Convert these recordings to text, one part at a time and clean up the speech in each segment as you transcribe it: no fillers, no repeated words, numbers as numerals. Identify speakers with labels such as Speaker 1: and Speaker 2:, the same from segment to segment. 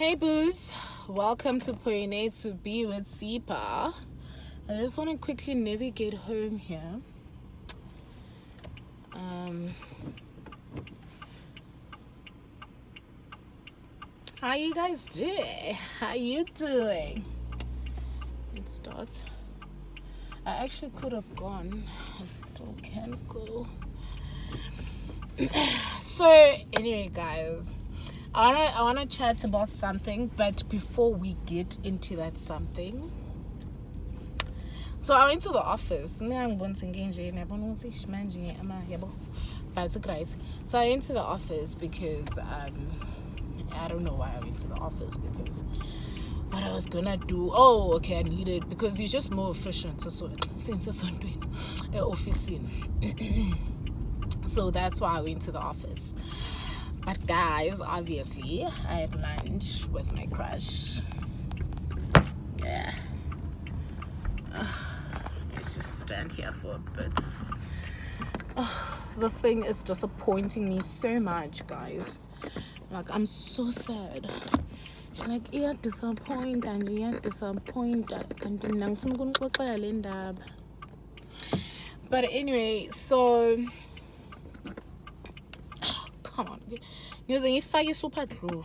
Speaker 1: Hey boos, welcome to Poine to be with Sipa. I just want to quickly navigate home here. How you guys doing? How you doing? It starts. I actually could have gone. I still can't go. So anyway, guys, I wanna chat about something, but before we get into that something, so I went to the office. So I went to the office because I don't know why I went to the office, because what I was gonna do, I needed, because you're just more efficient since it's on office. So that's why I went to the office. But guys, obviously I had lunch with my crush. Yeah. Let's just stand here for a bit. This thing is disappointing me so much, guys. Like, I'm so sad. Like, you're disappointed and you're disappointed. But anyway, so come on, using if I super true.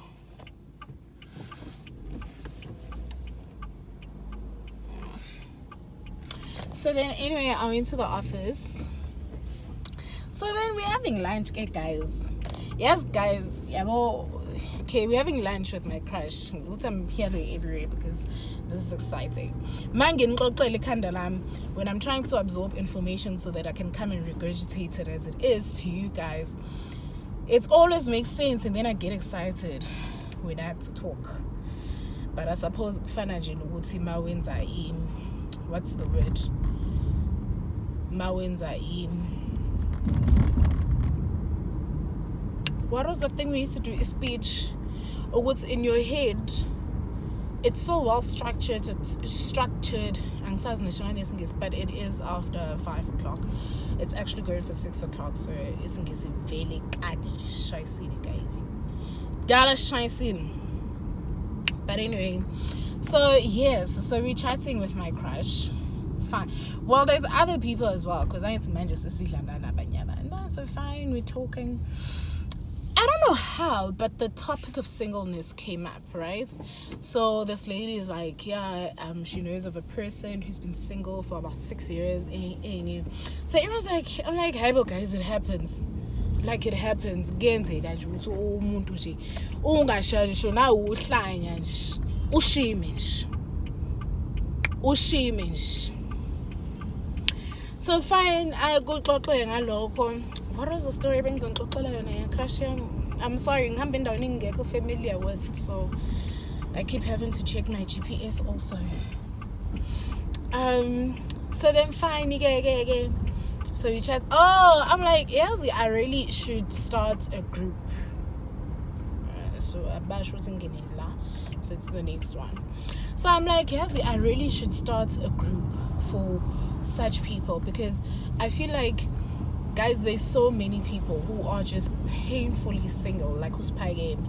Speaker 1: So then anyway, I went to the office. So then we're having lunch, okay guys. Yes guys, okay, we're having lunch with my crush. I'm here everywhere because this is exciting. When I'm trying to absorb information so that I can come and regurgitate it as it is to you guys, it always makes sense, and then I get excited when I have to talk. But I suppose what's the word? What was the thing we used to do? A speech, or what's in your head? It's so well structured. But it is after 5 o'clock. It's actually going for 6 o'clock, so isn't getting very shy, guys. Dollar shy. But anyway, so yes, so we're chatting with my crush. Fine. Well, there's other people as well, because I need to manage to see so fine, we're talking. I don't know how, but the topic of singleness came up, right? So this lady is like, she knows of a person who's been single for about 6 years. So everyone's like, I'm like, hey, but guys, it happens. Like, it happens. So fine, I go to what was the story brings on crush? I'm sorry, I'm been familiar with, so I keep having to check my GPS also. So then fine, so we chat. I'm like, yes, I really should start a group. So it's the next one. So I'm like, yes, I really should start a group for such people, because I feel like, guys, there's so many people who are just painfully single, like who's pay game.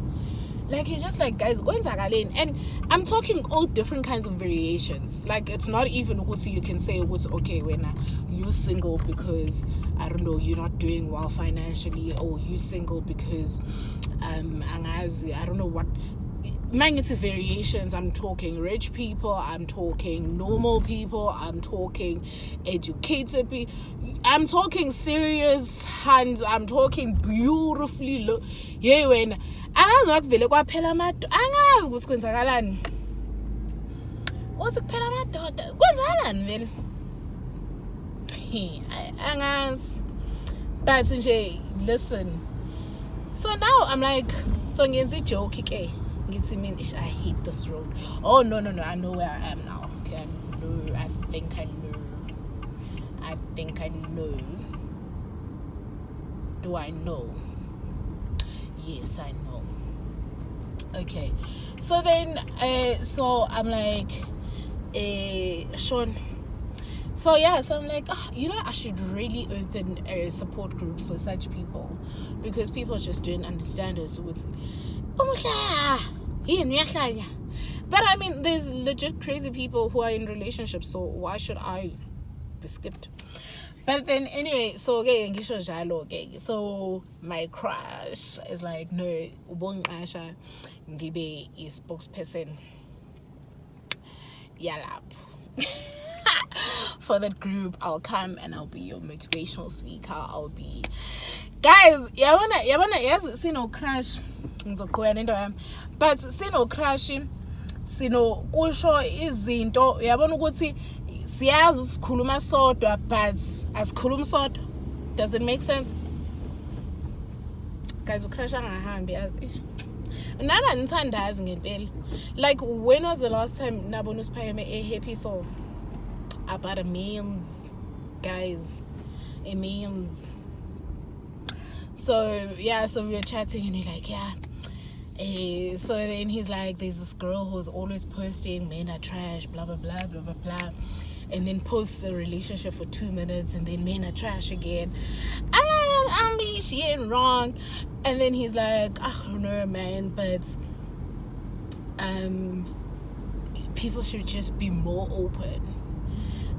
Speaker 1: Like, it's just like, guys, go into Agalene. And I'm talking all different kinds of variations. Like, it's not even what you can say what's okay when you're single because, I don't know, you're not doing well financially, or you're single because I don't know what magnitude variations. I'm talking rich people, I'm talking normal people, I'm talking educated people, I'm talking serious hands, I'm talking beautifully when angazi kwaphela amadoda, angazi ukuthi kwenzakalani, kuphela amadoda kwenzakalani vele, angazi. But nje, listen, so now I'm like, so ngenza joke ke I hate this road. Oh no, I know where I am now. Okay, I think I know. Do I know? Yes, I know. Okay, so then so I'm like, Sean. So I'm like, I should really open a support group for such people, because people just don't understand us. But I mean, there's legit crazy people who are in relationships, so why should I be skipped? But then anyway, so okay, so my crush is like, no, ubonqasha ngibe a spokesperson yalap. For that group, I'll come and I'll be your motivational speaker. I'll be, guys, yes, sino crush, but sino crush, sino kusho izinto, yabona ukuthi siyazi usikhuluma sodwa but asikhulumi sodwa. Does it make sense? Guys, ucrush angahambi yazi. Nana nithandazi ngempela. Like, when was the last time nabona usiphayeme a happy soul? About a means, guys, a means. So yeah, so we were chatting and we're like, yeah. So then he's like, there's this girl who's always posting men are trash, blah blah blah blah blah blah, and then posts the relationship for 2 minutes and then men are trash again. And I mean, she ain't wrong. And then he's like, I don't know, man, but people should just be more open.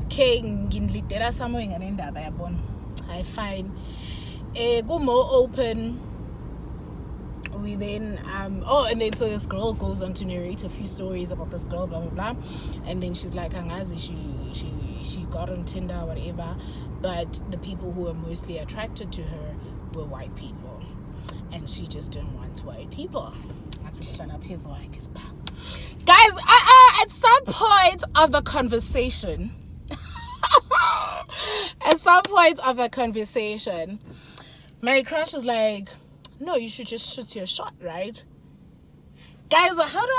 Speaker 1: Okay, ngindlidela somewhere nganendaba yabona. I find go more open. We then and then so this girl goes on to narrate a few stories about this girl, blah blah blah, and then she's like, Angazi, she got on Tinder, whatever, but the people who were mostly attracted to her were white people, and she just didn't want white people. That's up his guys. At some point of the conversation. At some point of the conversation, my crush is like, no, you should just shoot your shot, right? Guys, how do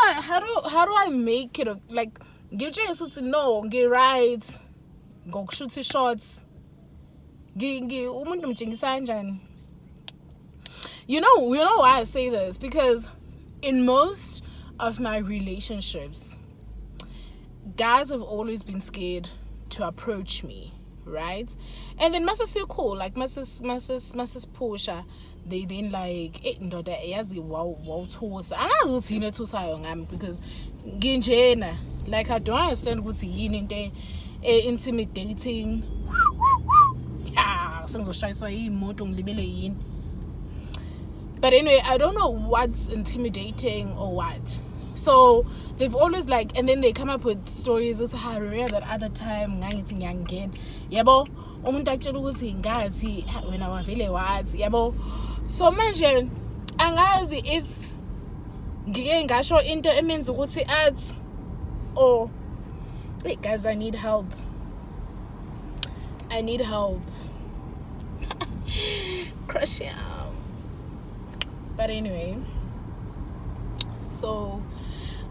Speaker 1: I make it like give you a no, get right, go shoot your shots. You know why I say this? Because in most of my relationships, guys have always been scared to approach me, right? And then Mrs. still cool, like Mrs. Portia, they then like because like I don't understand what's intimidating. But anyway, I don't know what's intimidating or what. So they've always like, and then they come up with stories. It's how I remember that other time yabo when I was really words yabo. So imagine angazi if ngike ngasho into emenza ukuthi ads or hey guys, I need help. Crush him. But anyway, so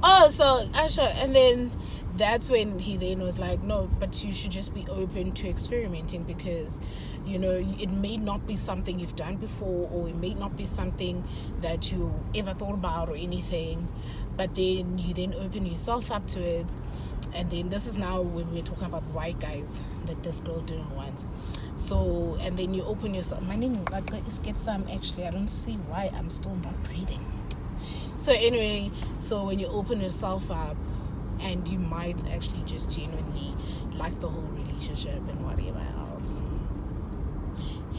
Speaker 1: Asha, and then that's when he then was like, no, but you should just be open to experimenting, because it may not be something you've done before, or it may not be something that you ever thought about or anything, but then you then open yourself up to it. And then this is now when we're talking about white guys that this girl didn't want. So, and then you open yourself. My name is get some. Actually, I don't see why I'm still not breathing. So anyway, so when you open yourself up, and you might actually just genuinely like the whole relationship and whatever else.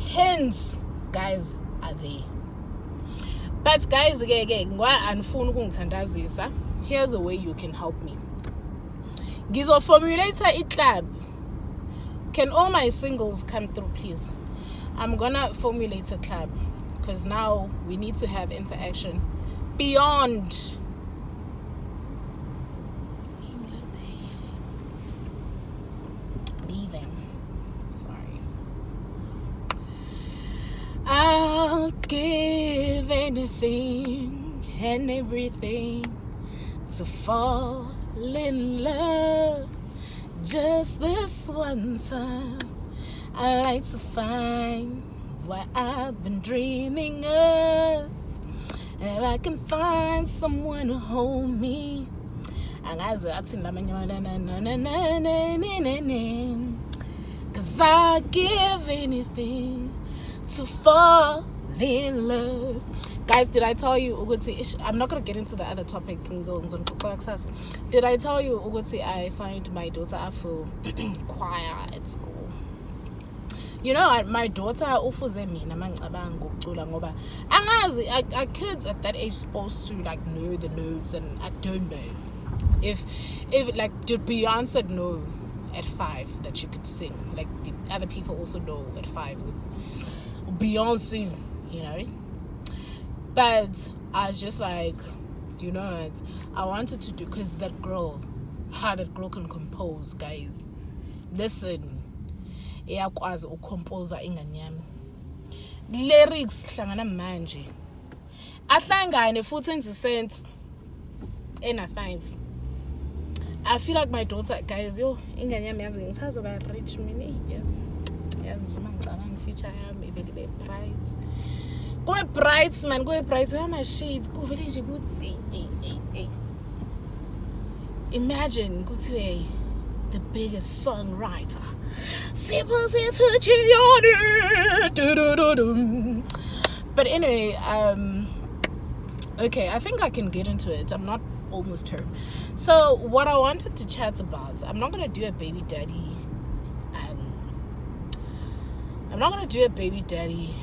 Speaker 1: Hence, guys are there. But guys, again, here's a way you can help me. Gizo formulator it club. Can all my singles come through, please? I'm gonna formulate a club, because now we need to have interaction beyond leaving. Sorry. I'll give anything and everything to fall in love. Just this one time, I like to find what I've been dreaming of. If I can find someone to hold me, and cause I'll give anything to fall in love. Guys, did I tell you, I'm not going to get into the other topic. Did I tell you, I signed my daughter up for choir at school? You know, my daughter, are kids at that age supposed to like know the notes, and I don't know if like, did Beyonce know at 5 that she could sing? Like, the other people also know at 5 with Beyonce, you know? But I was just like, you know what, I wanted to do, because that girl, how that girl can compose, guys. Listen, iyakwazi ukompoza ingane yami. Lyrics hlangana manje ahlangane futhi enze sense ena 5. I feel like my daughter, guys, ingane yami yazi ngisazoba rich mini. Yes mangicabanga future yami ivele be bright. Go bright, man, go bright. Where are my shades? Go vele nje kuthi hey. Imagine kuthi the biggest songwriter. But anyway, okay, I think I can get into it. I'm not almost her. So what I wanted to chat about, I'm not gonna do a baby daddy. I'm not gonna do a baby daddy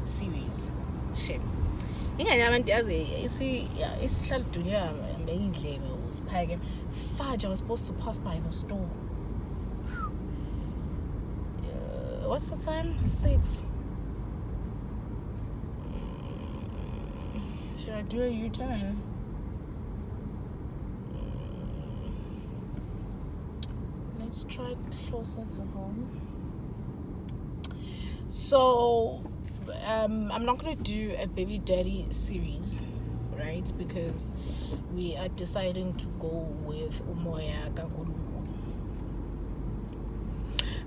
Speaker 1: series. Shame. Fudge, I was supposed to pass by the store. What's the time? 6. Should I do a U-turn? Let's try closer to home. So I'm not going to do a baby daddy series, right? Because we are deciding to go with Umoya Gangulungu.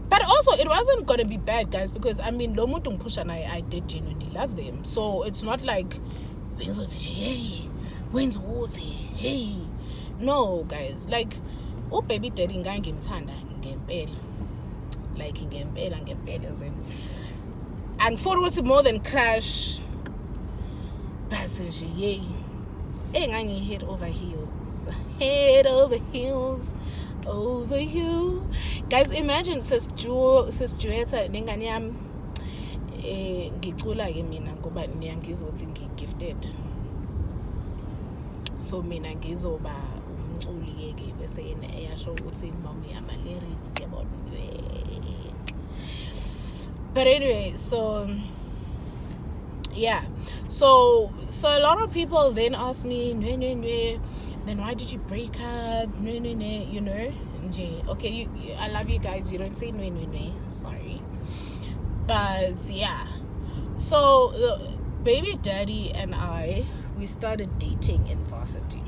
Speaker 1: But also, it wasn't going to be bad, guys, because I mean, Lomutung Push and I did genuinely love them. So it's not like, hey, when's Woody? Hey. No, guys, like, baby daddy ngangimthanda ngempela. Like ngempela as in. And for what's more than crash. But yay. Head over heels. Head over heels. Over you. Guys, imagine sis Jueta nengane yami ngicula ke mina ngoba niyangizothi ngigifted. So mina ngizoba umculi ke bese yena eyasho ukuthi mama yama lyrics yabona. But anyway, so yeah, so a lot of people then ask me, then why did you break up? You know, okay, I love you guys. You don't say sorry, but yeah. So baby daddy and we started dating in varsity,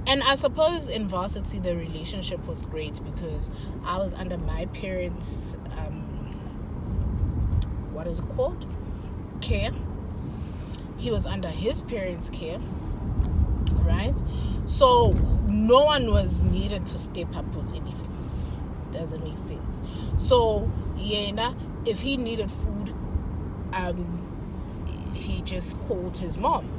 Speaker 1: and I suppose in varsity the relationship was great because I was under my parents' what is it called? Care. He was under his parents' care, right? So no one was needed to step up with anything. Doesn't make sense. So yeah, if he needed food, he just called his mom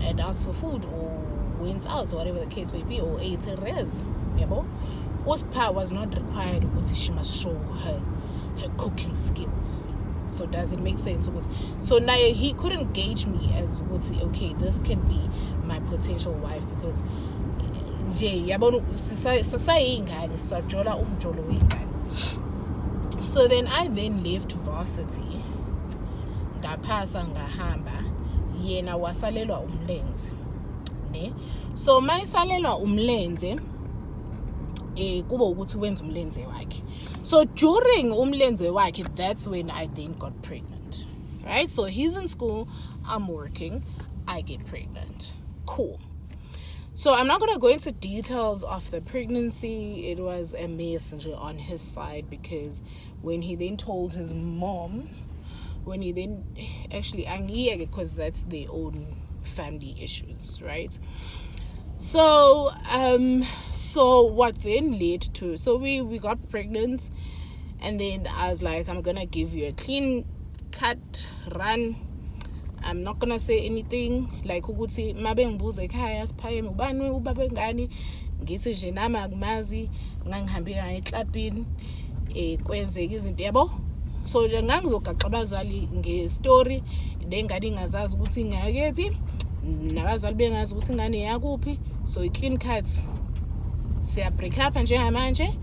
Speaker 1: and asked for food, or went out, or whatever the case may be, or ate a res. Ospa was not required, but she must show her cooking skills. So does it make sense? So now he couldn't gauge me as okay, this can be my potential wife, because so then I then left varsity, ngaphasa ngahamba, yena wasalelwa umlenze, ne? So mayisalelwa umlenze kuba ukuthi wenza umlenze wakhe. So during umlenze wakhe, that's when I then got pregnant, right? So he's in school, I'm working, I get pregnant. Cool. So I'm not going to go into details of the pregnancy. It was a mess on his side, because when he then told his mom, actually angiyeke, because that's their own family issues, right? So what then led to, so we got pregnant, and then I was like, I'm gonna give you a clean cut run. I'm not gonna say anything like ukuthi mabe ngibuza ekhaya siphayeme ubani ubaba ngani ngithi nje nami akumazi ngangihambe ngaye eklabini kwenzeka izinto yabo. So nje ngangizogaxa abazali ngestory lengane ingazazi ukuthi ingakephi nabazali bengazi ukuthi ingane yakuphi. So i-clean cuts siya break up njengamanje.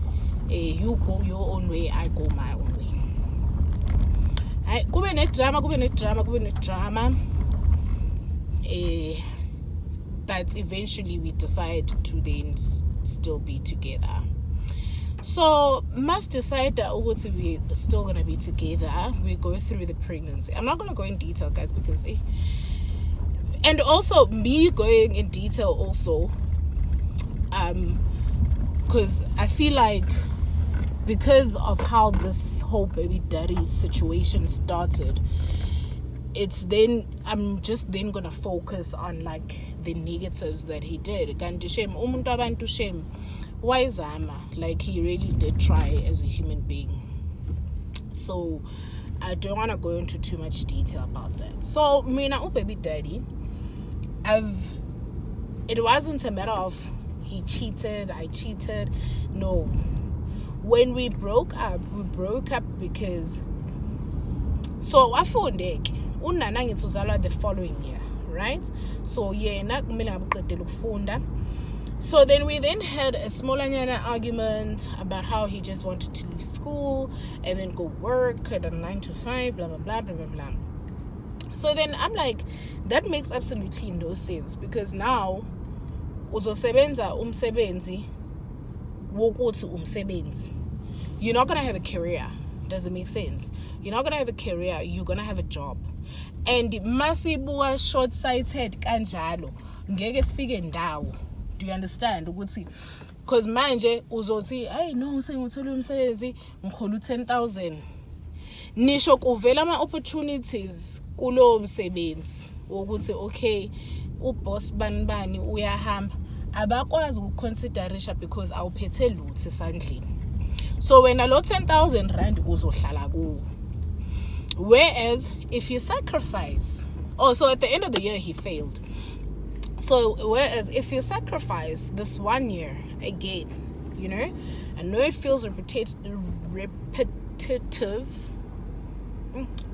Speaker 1: You go your own way, I go my own way. Hayi kube ne-drama but eventually we decide to then still be together. So must decide that we're still gonna be together. We go through the pregnancy. I'm not gonna go in detail, guys, because and also me going in detail also because I feel like because of how this whole baby daddy situation started, it's then I'm just then gonna focus on like the negatives that he did. Kanti shame umuntu abantu shame why zama, like he really did try as a human being. So I don't want to go into too much detail about that. So mina baby daddy, it wasn't a matter of he cheated, I cheated. No, when we broke up because so wafundeke unana ngithi uzalwa the following year, right? So yena kumele ngabuqedela ukufunda. So then we then had a smallanyana argument about how he just wanted to leave school and then go work at a 9 to 5, blah blah blah blah blah blah. So then I'm like, that makes absolutely no sense, because now uzosebenza umsebenzi wokuthi umsebenzi. You're not gonna have a career. Does it make sense? You're not gonna have a career, you're gonna have a job. And masibuwa short-sighted kanjalo ngeke sifike ndawo. Do you understand? Because manje uzothi hey no sengithole umsebenzi ngikhola 10,000. Nisho kuvela ama opportunities kulo msebenzi ukuthi okay uboss bani uyahamba, abakwazi ukuconsiderisha because awuphethe lutho esandleni. So when a lot 10,000 rand uzohlala kuwo. Whereas if you sacrifice, so at the end of the year he failed. So whereas if you sacrifice this 1 year again, you know, I know it feels repetitive.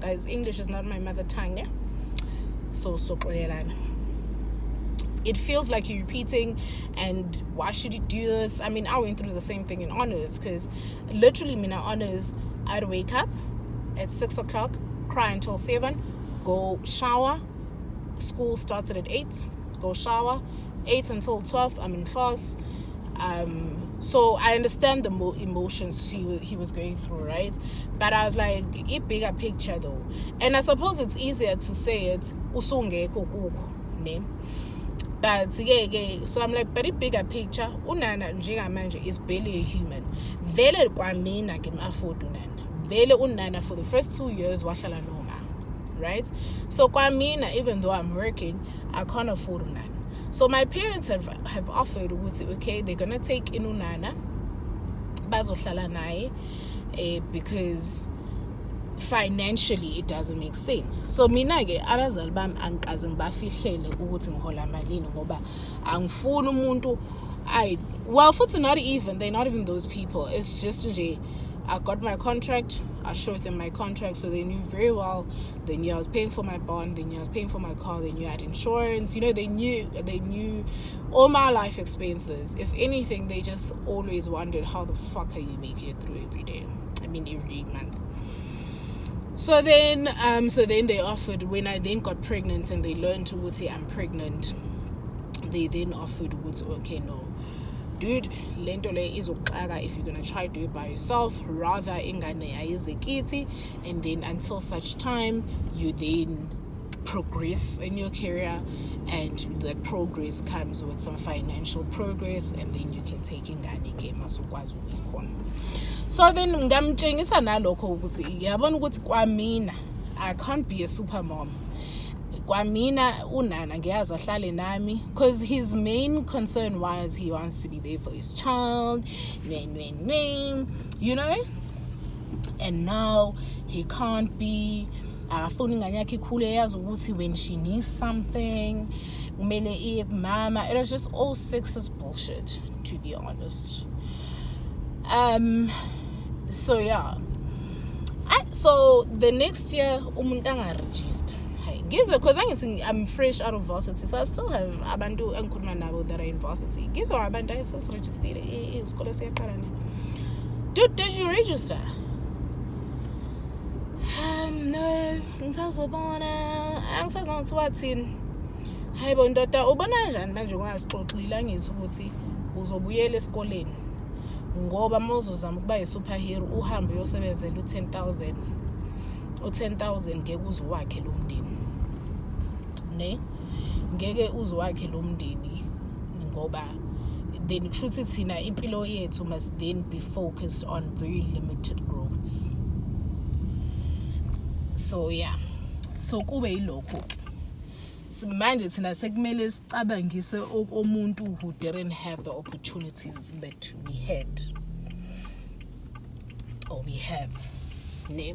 Speaker 1: Guys, English is not my mother tongue, yeah? So it feels like you're repeating, and why should you do this? I mean, I went through the same thing in honors, because literally in honors I'd wake up at 6 o'clock, cry until 7, go shower, school started at 8, go shower, 8 until 12 I'm in class. So I understand the emotions he was going through, right? But I was like, a bigger picture though, and I suppose it's easier to say it usungekho kuko ne. But yeah, so I'm like, but a bigger picture, unana njengamanje is barely a human. Vele kwamina ngim-afford unana. Vele unana for the first 2 years wahlala noma, right? So kwamina, even though I'm working, I can't afford unana. So my parents have offered, okay, they're gonna take in unana bazohlala naye because financially it doesn't make sense. So mina ke abazali bami angikaze ngibafihlele ukuthi ngihola malini ngoba angifuni umuntu well futhi not even, they're not even those people. It's just nje I got my contract, I showed them my contract, so they knew very well. They knew I was paying for my bond, they knew I was paying for my car, they knew I had insurance, you know, they knew all my life expenses. If anything, they just always wondered how the fuck are you making it through every day, every month. So then they offered, when I then got pregnant and they learned to say I'm pregnant, they then offered, okay, no, dude, lento le izoxaka if you're gonna try to do it by yourself, rather ingane ayizekiti, and then until such time you then progress in your career, and that progress comes with some financial progress, and then you can take ingane ke masukwazi ukuyikhona. So then ngamtshengisa nalokho ukuthi yabona ukuthi kwamina I can't be a super mom. Kwamina unana ngiyazi ahlale nami, because his main concern was he wants to be there for his child, you know, and now he can't be. akafuni ingane yakhe ikhule yazi ukuthi when she needs something kumele iye kumama. It was just all sexist bullshit, to be honest. So yeah, so the next year umuntu angaregister. Because I'm fresh out of varsity, so I still have abantu engikhuluma nabo that are in varsity. Ngizwa abantu ayesesiregistered isikole siyaqala ne. Dude, did you register? No, ngisazobona, angisazi ukuthi wathini. Hayibo ndoda, ubona kanjani manje ungasixoxile angithi ukuthi uzobuyela esikoleni ngoba mawuzozama ukuba yi-superhero uhambe uyosebenzela u10,000. U10,000 ngeke uzowakhe lo mndeni. Ne? Ngeke uzowakhe lo mndeni ngoba then kushuthi thina impilo yethu must then be focused on very limited growth. So yeah, so kube yilokho manje thina sekumele sicabangise omuntu who didn't have the opportunities that we had or we have. Ne?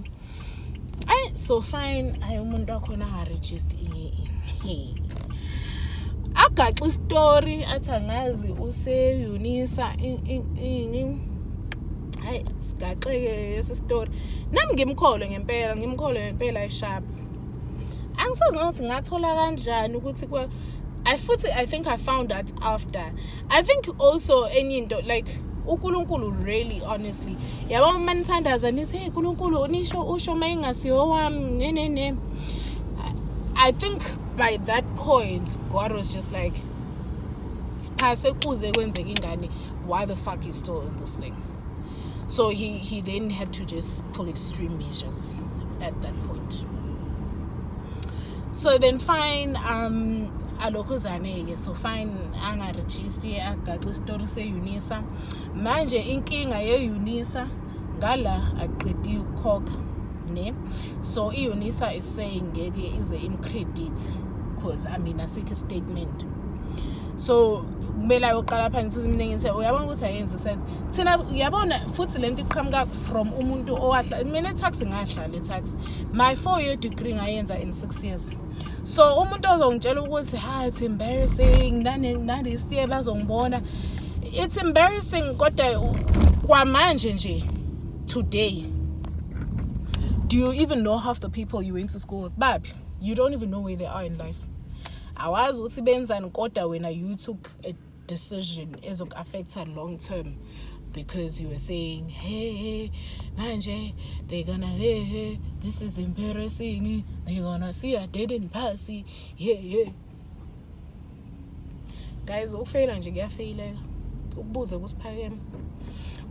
Speaker 1: So fine, umuntu wakhona ha-register agaxa story athi angazi use-UNISA hayi sigaxeke esi story nami ngimkhole ngempela ayishap. Angisazi ukuthi ngathola kanjani ukuthi I think I found that after. I think also enye into like uNkulunkulu really honestly yabo manithandaza nithi hey uNkulunkulu usho mayingasiyo wami ne. I think by that point God was just like siphase kuze kwenzeke ingane, why the fuck is still in this thing? So he then had to just pull extreme measures at that point. So then fine, alokhuzane-ke, so fine angaregister agaxa story se-UNISA. Manje inkinga ye-UNISA ngala aqedi ukukhokha ne. So i-UNISA is saying ngeke ize imcredit because asikho statement. So kumele ayoqala phansi iminingi ngithi uyabona ukuthi ayenze sense. Thina uyabona futhi lento iqhamuka from umuntu owahla mina tax ngahlala tax. My 4-year degree ngayenza in 6 years. So umuntu ozongitshela ukuthi it's embarrassing nani isiye bazongibona. It's embarrassing kodwa kwamanje nje today. Do you even know half the people you went to school with? Bab, you don't even know where they are in life. Awazi ukuthi benzani kodwa when you took a decision ezoku affect her long term because you were saying hey manje they're gonna hey this is embarrassing, they're gonna see I didn't pass yeah. Guys, ukufeyila nje kuyafeyileka, ukubuze kusiphakeme,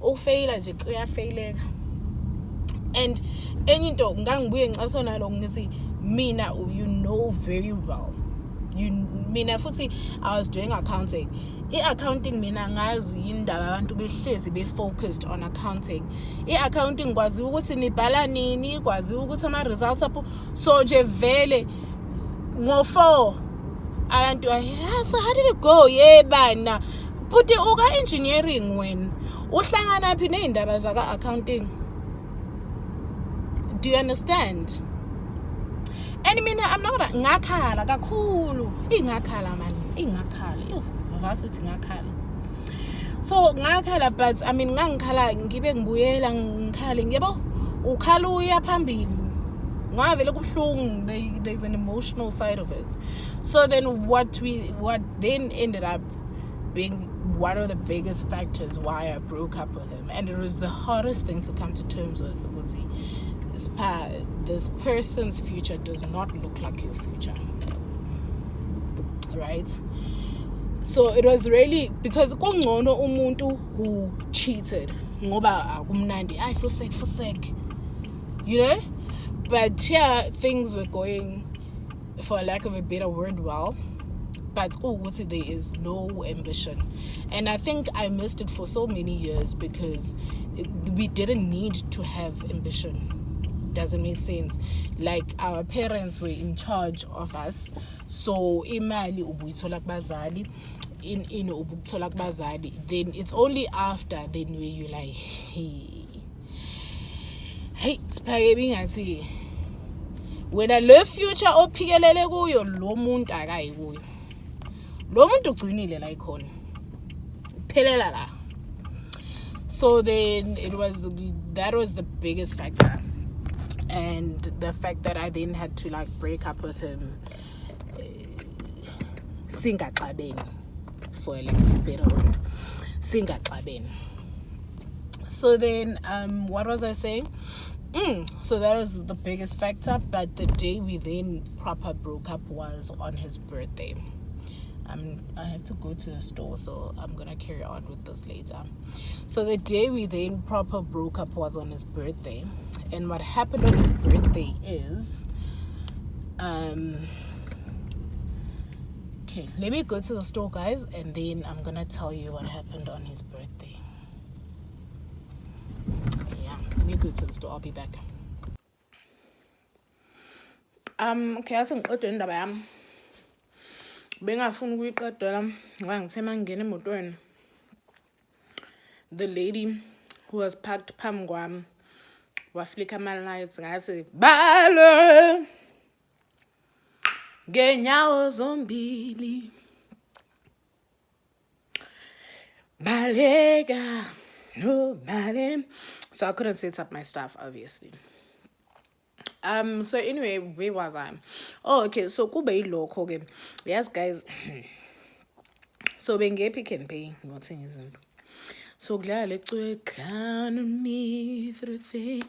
Speaker 1: ukufeyila nje kuyafeyileka. And enye into ngangibuye ngicaso nalo ngithi mina you know very well mina futhi I was doing accounting. I-accounting mina ngazi indaba abantu behlezi be-focused on accounting. I-accounting kwazi ukuthi nibhala nini, kwazi ukuthi ama-results apho. So nje vele ngo-4 abantu so how did it go? Bana but uka-engineering wena uhlangana phi ney'ndaba zaka-accounting? Do you understand? And mina I'm not ngakhala kakhulu, ingakhala man, ingakhala varsity ngakhala. So ngakhala, but I mean ngangikhala ngibe ngibuyela ngikhale ngiyabo ukhala uya phambili ngavele kubuhlungu. There's an emotional side of it. So then what then ended up being one of the biggest factors why I broke up with him, and it was the hardest thing to come to terms with. This person's future does not look like your future, right? So it was really because kungcono umuntu who cheated ngoba akumnandi, I feel sick, you know. But yeah, things were going, for lack of a better word, well. But there is no ambition, and I think I missed it for so many years because we didn't need to have ambition. Doesn't make sense. Like our parents were in charge of us, so imali ubuyithola kubazali, in ubuyithola kubazali. Then it's only after then where you like hey spaghetti ngasi wena le future ophikelele kuyo lo muntu akayi kuyo. Lo muntu ugcinile la ikhona. Phelela la. So then that was the biggest factor. And the fact that I then had to like break up with him singaxabeni, for like a better word. Singaxabeni. So then what was I saying? So that was the biggest factor, but the day we then proper broke up was on his birthday. I have to go to the store, so I'm gonna carry on with this later. So the day we then proper broke up was on his birthday, and what happened on his birthday is okay, let me go to the store, guys, and then I'm gonna tell you what happened on his birthday. Yeah, let me go to the store. I'll be back. Okay, asengiqede indaba yami. Bengafuni ukuyiqedela ngoba ngithe mangingena emotweni, the lady who was parked phambi kwami waflika ama-lights ngathi balo ngenyawo zombili baleka no bale. So I couldn't set up my stuff, obviously. So anyway, where was I? Oh, okay, so kube ilokho okay. Yes, guys. So bengiye Pick n Pay ngothenga izinto. So glad let's count on me through thick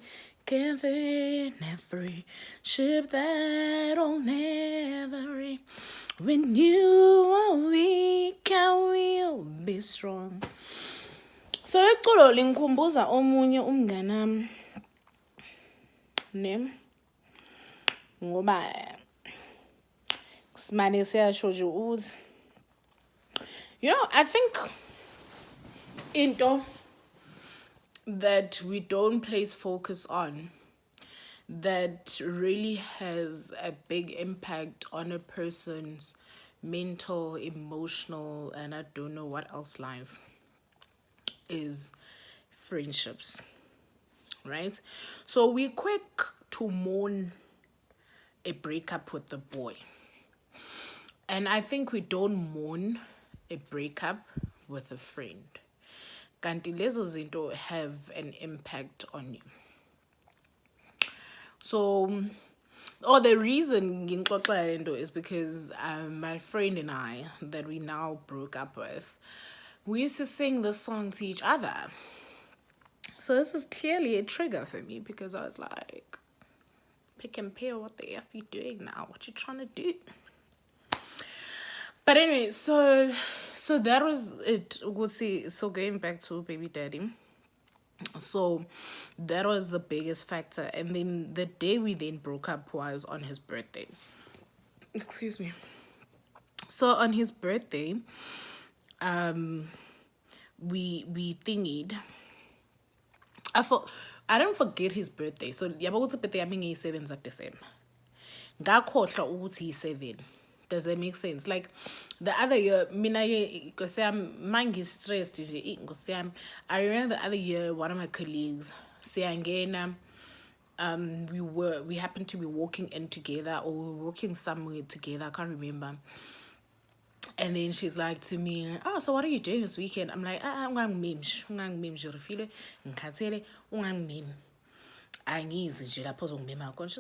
Speaker 1: and thin, every ship that'll never reach. When you are weak, I will be strong. So let's go linkumbuza omunye umnganami ne ngoba simane siyasho nje ukuthi, you know, I think into that we don't place focus on that really has a big impact on a person's mental, emotional, and I don't know what else life is friendships, right? So we're quick to mourn a breakup with the boy, and I think we don't mourn a breakup with a friend. Kanti lezo zinto have an impact on you. So, the reason ngixoxa lento is because my friend and I that we now broke up with, we used to sing this song to each other. So this is clearly a trigger for me because I was like, Pick n Pay, what the F you doing now? What you trying to do? But anyway, so that was it. We'll see. So going back to baby daddy. So that was the biggest factor. And then the day we then broke up was on his birthday. Excuse me. So on his birthday, we thingied. I don't forget his birthday. So yabo ukuthi birthday yami ngeyi-7 December. Ngakhohlwa ukuthi yi-7. Does that make sense? Like the other year, because I'm stressed. I remember the other year, one of my colleagues, we happened to be walking in together, or we were walking somewhere together. I can't remember. And then she's like to me, "Oh, so what are you doing this weekend?" I'm like, "I'm going meme. She's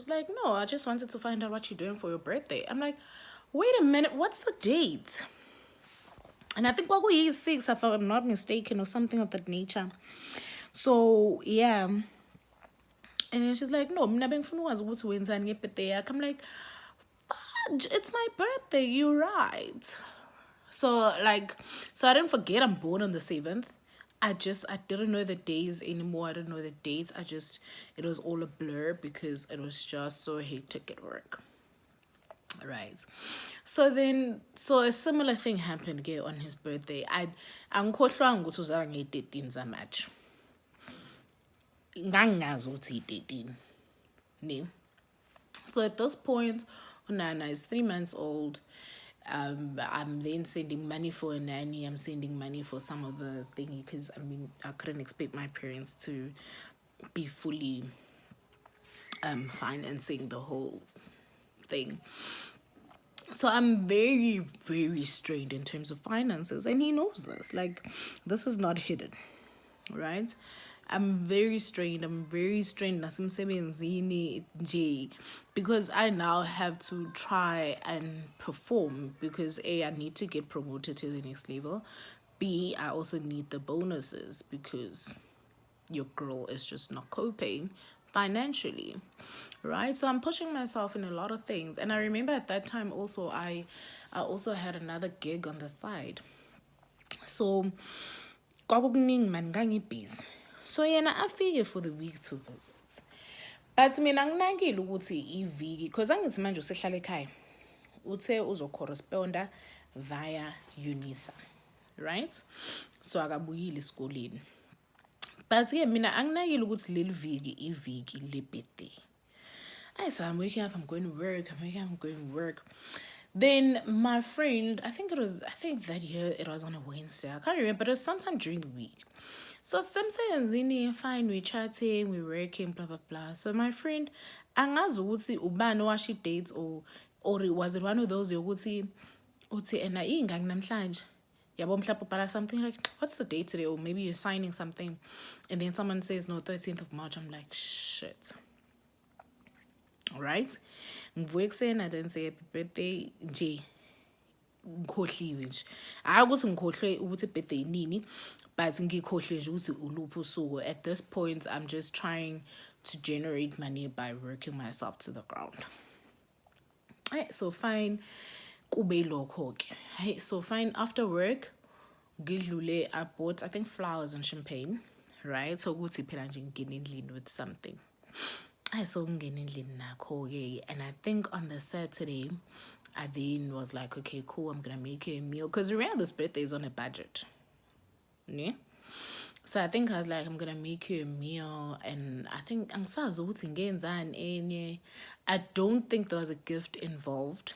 Speaker 1: like, "No, I just wanted to find out what you're doing for your birthday." I'm like, wait a minute, what's the date? And I think what we is 6, if I'm not mistaken, or something of that nature. So yeah. And then she's like, no, I'm like, fudge, it's my birthday, you're right. So I didn't forget I'm born on the 7th. I didn't know the days anymore. I didn't know the dates. It was all a blur because it was just so hectic at work. Right. So a similar thing happened again on his birthday. Angikhohlwanga ukuthi uzalwa nge-13 zaMarch. Ngangazi ukuthi i-13. Ne. So at this point, Nana is 3 months old. I'm then sending money for a nanny. I'm sending money for some of the thingy because I couldn't expect my parents to be fully financing the whole thing. So I'm very, very strained in terms of finances, and he knows this. Like, this is not hidden, right? I'm very strained. I'm very strained nasemsebenzini nje, because I now have to try and perform, because A, I need to get promoted to the next level. B, I also need the bonuses because your girl is just not coping financially, right? So I'm pushing myself in a lot of things. And I remember at that time also I also had another gig on the side. So kwakukuningi man ngangibusy. So yena afike for the week to visit. But mina nginakile ukuthi iviki, because angithi manje usehlala ekhaya. Uthe uzocorresponda via Unisa, right? So akabuyile esikoleni. But-ke mina anginakile ukuthi leli viki iviki le-birthday. So I'm waking up, I'm going to work, I'm going to work. Then my friend, I think that year it was on a Wednesday. I can't remember, but it was sometime during the week. So Samsayenzini, fine, we chatting, we working, blah blah blah. So my friend, angazi ukuthi ubani washi dates, or was it one of those yokuthi uthi ena ingani namhlanje? Yabo mhlawumbe ubhala something like, what's the date today? Or maybe you're signing something, and then someone says no, 13th of March. I'm like, shit. Right? Ngivuke ekuseni, I didn't say happy birthday nje. Ngikhohliwe nje. Hayi ukuthi ngikhohlwe ukuthi birthday nini, but ngikhohlwe nje ukuthi uluphi usuku. At this point, I'm just trying to generate money by working myself to the ground. Alright, so fine. Kube lokho ke. Hey, so fine, after work, ngidlule, I bought, I think, flowers and champagne, right? So ukuthi phela nje ngingena endlini with something. I saw ngene endlini nakho ke, and I think on the Saturday, I then was like, okay, cool, I'm gonna make you a meal, because remember this birthday is on a budget, yeah. So I think I was like, I'm gonna make you a meal, and I think angisazi ukuthi ngenzani enye. I don't think there was a gift involved,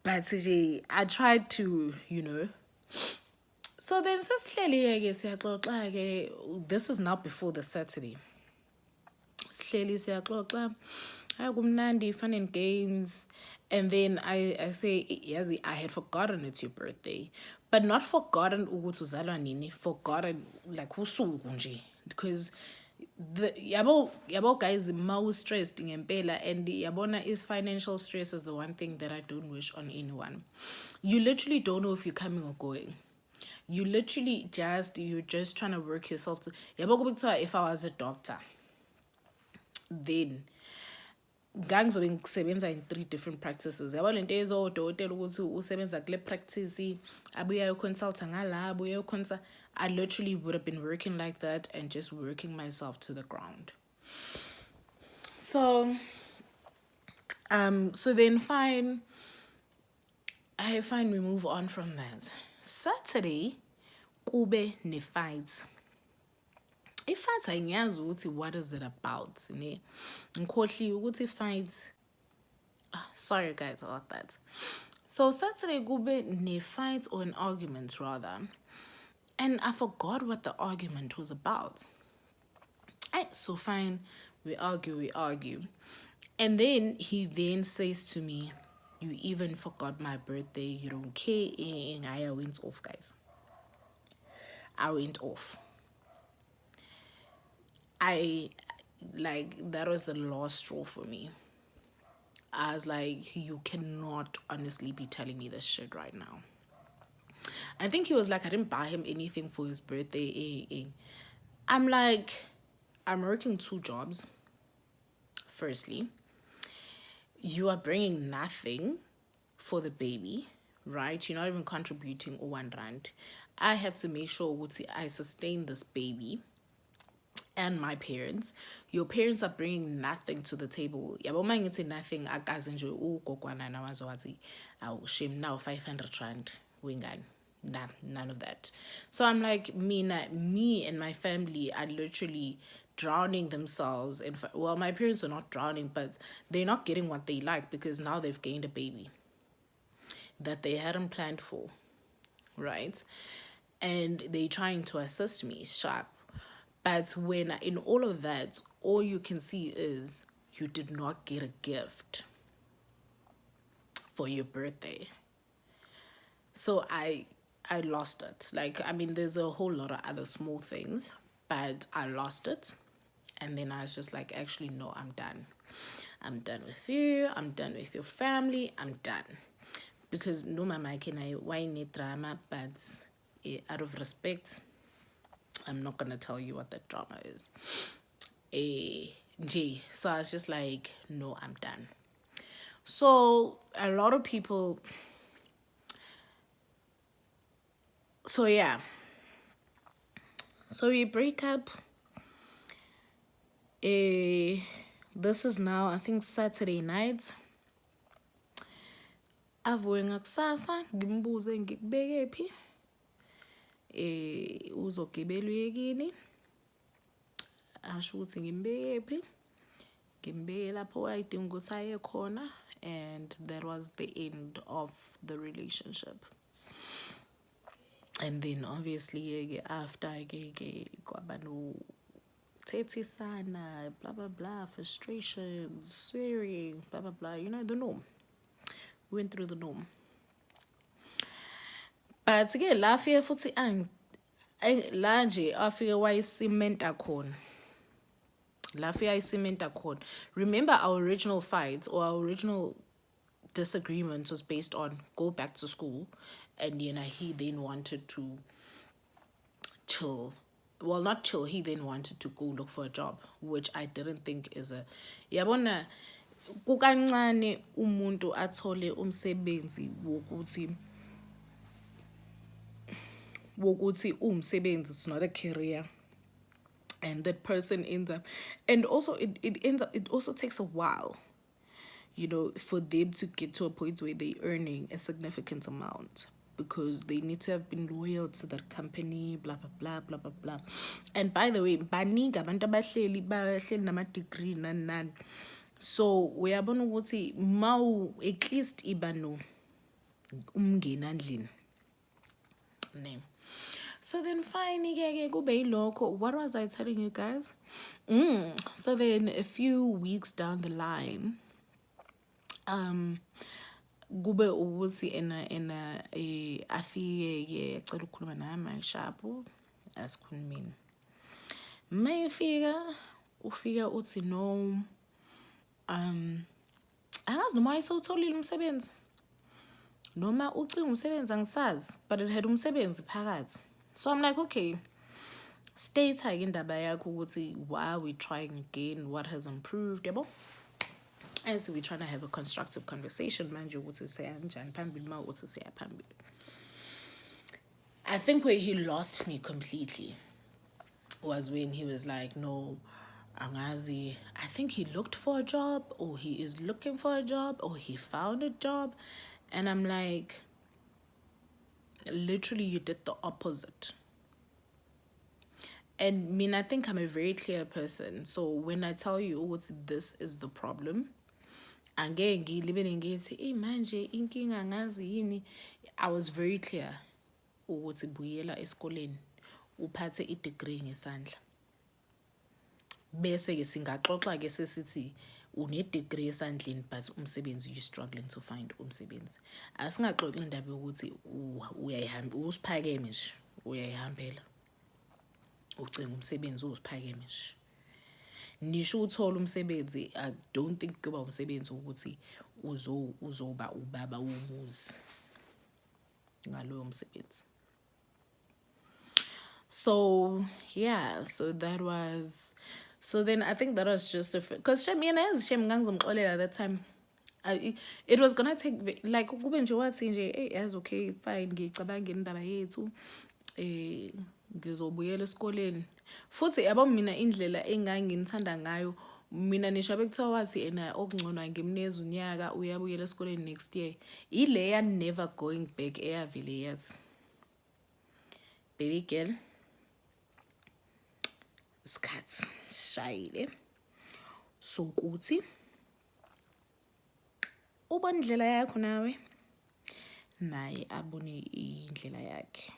Speaker 1: but I tried to, So then this is now before the Saturday. Sihleli siyaxoxa, hayi kumnandi, fun and games. And then I say, yazi, I had forgotten it's your birthday. But not forgotten ukuthi uzalwa nini, forgotten like usuku nje. Because yabo guys, ma stressed ngempela, and yabona is financial stress is the one thing that I don't wish on anyone. You literally don't know if you're coming or going. You're just trying to work yourself to. If I was a doctor, then gangs being sebenza in 3 different practices. Yabo lento ezodokotela ukuthi usebenza kule practice, abuya uconsulta ngala, abuya uconsulta. I literally would have been working like that and just working myself to the ground. So then fine. We move on from that. Saturday, kube ne fight. Ifight angiyazi ukuthi what is it about, ne? Ngikhohliwe ukuthi fight. Sorry guys about that. So Saturday kube ne fight, or an argument rather. And I forgot what the argument was about. So fine, we argue. And then he then says to me, you even forgot my birthday, you don't care. And I went off, guys. I went off. That was the last straw for me. I was like, you cannot honestly be telling me this shit right now. I think he was like, I didn't buy him anything for his birthday. I'm like, I'm working 2 jobs. Firstly, you are bringing nothing for the baby, right? You're not even contributing 1 rand. I have to make sure I sustain this baby and my parents. Your parents are bringing nothing to the table. Yabo mangithi nothing, akaze nje ugogwana nawazi shame now 500 rand wingani. None of that. So I'm like, me and my family are literally drowning themselves. Well, my parents are not drowning, but they're not getting what they like, because now they've gained a baby that they hadn't planned for, right? And they're trying to assist me sharp. But when in all of that, all you can see is you did not get a gift for your birthday. So I lost it. Like, I mean, there's a whole lot of other small things, but I lost it. And then I was just like, actually, no, I'm done. I'm done with you. I'm done with your family. I'm done. Because no mama can I why need drama, but out of respect, I'm not gonna tell you what that drama is. So I was just like, no, I'm done. So a lot of people, so yeah, so we break up. This is now, I think, Saturday night. Avuye ngakusasa ngimbuze ngikubeke phi uzogibela uyekini asho ukuthi ngimbeke phi ngimbeke lapho wayedinga ukuthi aye khona, and that was the end of the relationship. And then obviously after kwaba no thethisana, blah blah blah, frustrations, swearing, blah blah blah, you know, the norm. We went through the norm. But again, la afike futhi la nje afike wayisimenta khona. La afike wayisimenta khona. Remember, our original fight or our original disagreement was based on go back to school, and he then wanted to chill. Well, not chill, he then wanted to go look for a job, which I didn't think is a yabona kukancane umuntu athole umsebenzi wokuthi umsebenzi, it's not a career, and that person ends up, and also it also takes a while, for them to get to a point where they're earning a significant amount, because they need to have been loyal to that company, blah blah blah blah blah blah. And by the way, baningi abantu abahleli nama-degree nani. So uyabona ukuthi at least ibano umngena endlini name. So then fine, what was I telling you guys? So then a few weeks down the line, kube ukuthi afike acela ukukhuluma nami ayishapu asikhulumeni. Mayifika ufika uthi no, angazi noma ayisewutholile umsebenzi noma ucinga umsebenzi angisazi, but it had umsebenzi phakathi. So I'm like, okay, state indaba yakho ukuthi why are we trying again, what has improved, yabo? And so we're trying to have a constructive conversation, manje ukuthi seyanjani phambili ma ukuthi seya phambili. I think where he lost me completely was when he was like, no, angazi, I think he looked for a job, or he is looking for a job, or he found a job. And I'm like, literally, you did the opposite. And I think I'm a very clear person. So when I tell you, this is the problem, I was very clear. Ukuthi buyela esikoleni uphathe i-degree ngesandla. Bese ke singaxoxa ke sesithi une-degree esandleni but umsebenzi you struggling to find umsebenzi. Asingaxoxi indaba yokuthi uyayihamba usiphakeme nje, uyayihambela ucinga umsebenzi usiphakeme nje. Nisho uthola umsebenzi, I don't think kuba umsebenzi ukuthi uzoba ubaba womuzi ngaloyo msebenzi. So yeah, so then I think that was just because at that time it was gonna take like kube nje wathi nje as okay fine ngicabanga indaba yethu ngizobuyela esikoleni futhi yabo mina indlela engangithanda ngayo mina nisho bekuthiwa wathi okungcono ngimneza unyaka uyabuyela esikoleni next year ile ya never going back eyavile yathi baby girl isikhathi shayile sokuthi ubona indlela yakho nawe naye abone indlela yakhe.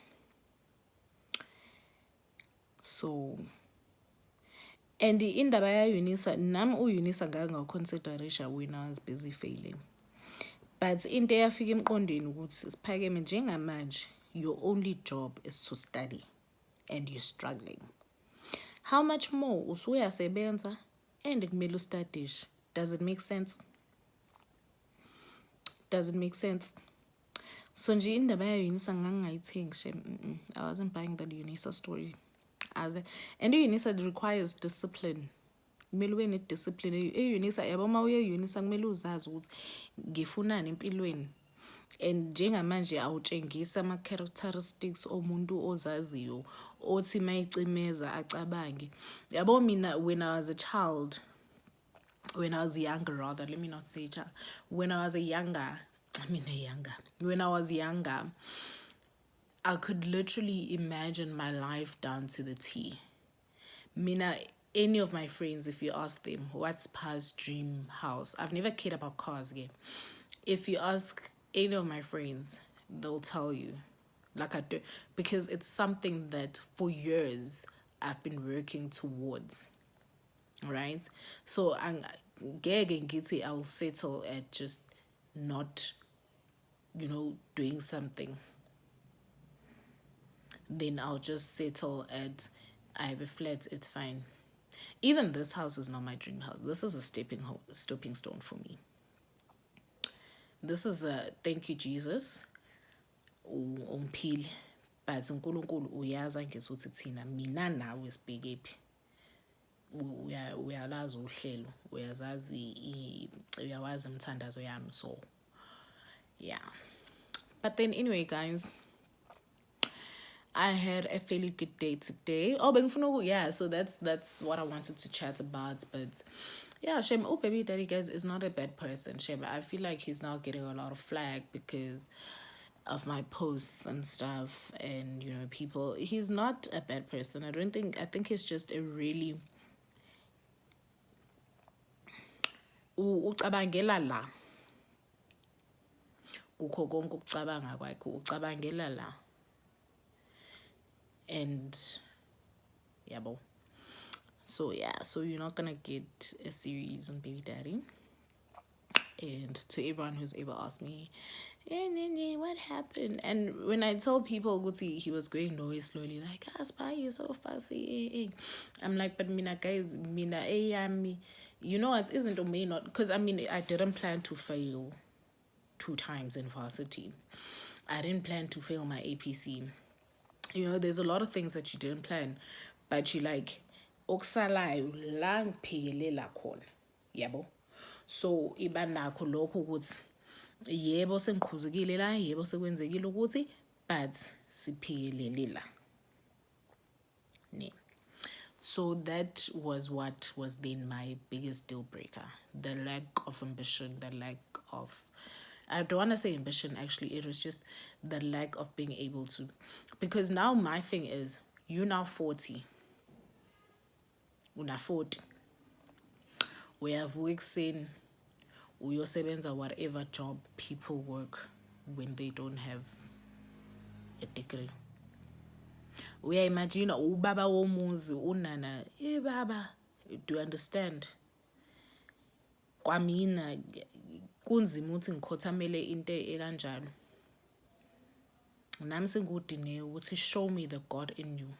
Speaker 1: So And indaba yaUnisa nami uUnisa ngake ngawuconsiderisha when I was busy failing. But into eyafika emqondweni ukuthi Siphakeme njengamanje your only job is to study and you're struggling. How much more usuyasebenza and kumele ustadishe? Does it make sense? Does it make sense? So nje indaba yaUnisa ngangayithengi shem. I wasn't buying that UNISA story. And UNISA requires discipline. Kumele ube nediscipline. EUNISA yabo ma uye UNISA kumele uzazi ukuthi ngifunani empilweni. And njengamanje awutshengisa ama-characteristics omuntu ozaziyo othi mayicimeza acabange. Yabo mina when I was a child, when I was younger rather, let me not say child. When I was younger, I could literally imagine my life down to the T. Mina, any of my friends, if you ask them, what's Pa's dream house? I've never cared about cars again. If you ask any of my friends, they'll tell you. Like I do. Because it's something that for years I've been working towards. Right? So I'll settle at just not, doing something. Then I'll just settle at I have a flat, it's fine. Even this house is not my dream house. This is a stepping stone for me. This is a thank you Jesus. Umphile. But uNkulunkulu uyazi ngesuthi thina mina nawe sibhekephi. Uyalazi uhlelo, uyawazi umthandazo yami, so yeah. But then anyway guys, I had a fairly good day today. So that's what I wanted to chat about. But yeah, Shem, baby daddy guys is not a bad person. Shem, I feel like he's now getting a lot of flag because of my posts and stuff, and people. He's not a bad person. I think he's just a really ucabangela la. Kukho konke ukucabanga kwakhe ucabangela la. And yabo. So yeah, so you're not gonna get a series on baby daddy. And to everyone who's ever asked me, what happened? And when I tell people Guti he was going nowhere slowly, like Aspire, you so fussy. I'm like, but mina guys, me. You know what isn't or may not, because I didn't plan to fail 2 times in varsity. I didn't plan to fail my APC. There's a lot of things that you didn't plan, but you like okusalayo la ngiphekelela khona yabo. So iba nakho lokho ukuthi yebo sengikhuzukile la, yebo sekwenzekile ukuthi, but siphekelele la. Ne. So that was what was then my biggest deal breaker. The lack of ambition, the lack of, I don't want to say ambition, actually. It was just the lack of being able to. Because now my thing is, you're now 40. Una 40. We have works in, uyosebenza whatever job people work when they don't have a degree. We imagine ubaba womuzi unana baba, do you understand? Kwamina kunzima ukuthi ngikhothamele into ekanjalo. Nami sengudine ukuthi show me the God in you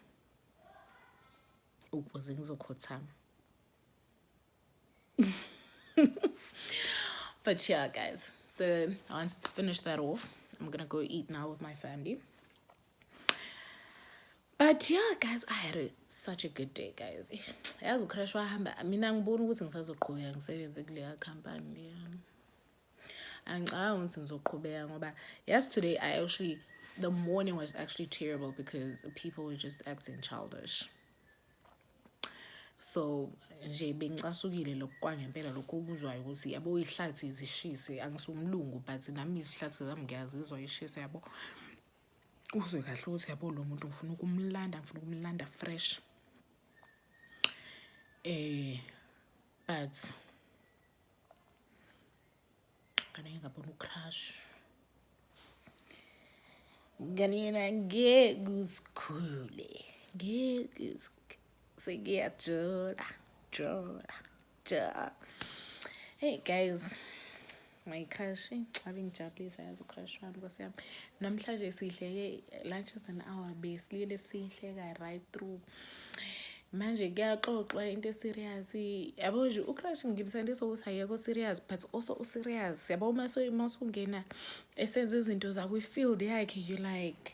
Speaker 1: ukuze ngizokhothama. But yeah guys, so I wanted to finish that off. I'm gonna go eat now with my family. But yeah guys, I had such a good day guys. Yazi ucrash wahamba, mina ngibona ukuthi ngisazoqhubeka ngisebenze kule company leya. Angicabangi ukuthi ngizoqhubeka ngoba yesterday the morning was actually terrible because people were just acting childish. So nje bengicasukile lokwangempela lokho okuzwayo ukuthi yabo ihlathi zishise, angisumlungu but nami izihlathi zami ngiyazizwa ishise yabo. Uzwe kahle ukuthi yabo lo muntu ngifuna ukumlanda fresh. But kana ngabona ucrash. Ganina ngeke usikhule. Ngeke sengiyajula. Joe. Hey guys, my crush, ngijabulisa yazi ucrush wami Nkosi yami. Namhlanje sihleke lunch is an hour besilile sihleka right through. Manje kuyaxoxwa into serious. Yabo nje ucrush ngimsande sokuthi ayekho serious but also serious. Yabo masungena esenza izinto zakho field yakhe you like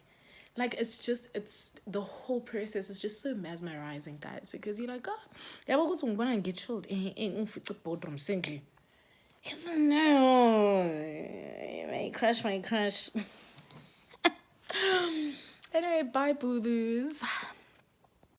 Speaker 1: it's the whole process is just so mesmerizing guys because you're like yabo ukuthi ngibona ngechilled ngifice boardroom singing. Yes, no. My crush. Anyway, bye, boo boos.